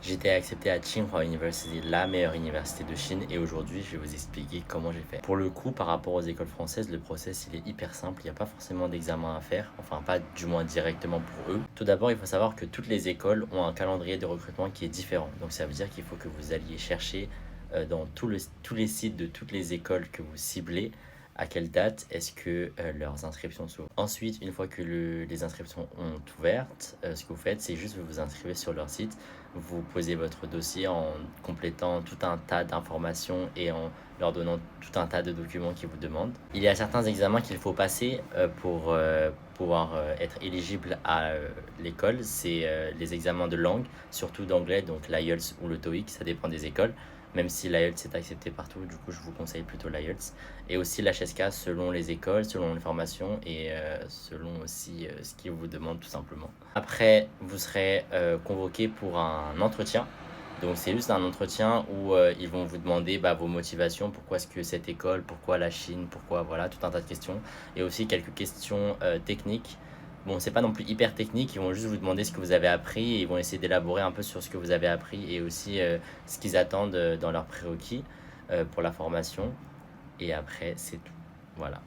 J'ai été accepté à Tsinghua University, la meilleure université de Chine, et aujourd'hui, je vais vous expliquer comment j'ai fait. Pour le coup, par rapport aux écoles françaises, le process, il est hyper simple. Il n'y a pas forcément d'examen à faire, enfin pas du moins directement pour eux. Tout d'abord, il faut savoir que toutes les écoles ont un calendrier de recrutement qui est différent. Donc ça veut dire qu'il faut que vous alliez chercher dans tous les sites de toutes les écoles que vous ciblez à quelle date est-ce que leurs inscriptions s'ouvrent. Ensuite, une fois que les inscriptions ont ouvertes, ce que vous faites, c'est juste vous vous inscrivez sur leur site, vous posez votre dossier en complétant tout un tas d'informations et en leur donnant tout un tas de documents qu'ils vous demandent. Il y a certains examens qu'il faut passer pour pouvoir être éligible à l'école. C'est les examens de langue, surtout d'anglais, donc l'IELTS ou le TOEIC, ça dépend des écoles. Même si l'IELTS est accepté partout, du coup je vous conseille plutôt l'IELTS. Et aussi l'HSK selon les écoles, selon les formations et selon aussi ce qu'ils vous demandent tout simplement. Après, vous serez convoqué pour un entretien. Donc c'est juste un entretien où ils vont vous demander vos motivations, pourquoi est-ce que cette école, pourquoi la Chine, pourquoi voilà, tout un tas de questions. Et aussi quelques questions techniques. Bon, c'est pas non plus hyper technique, ils vont juste vous demander ce que vous avez appris et ils vont essayer d'élaborer un peu sur ce que vous avez appris et aussi ce qu'ils attendent dans leurs prérequis pour la formation. Et après, c'est tout. Voilà.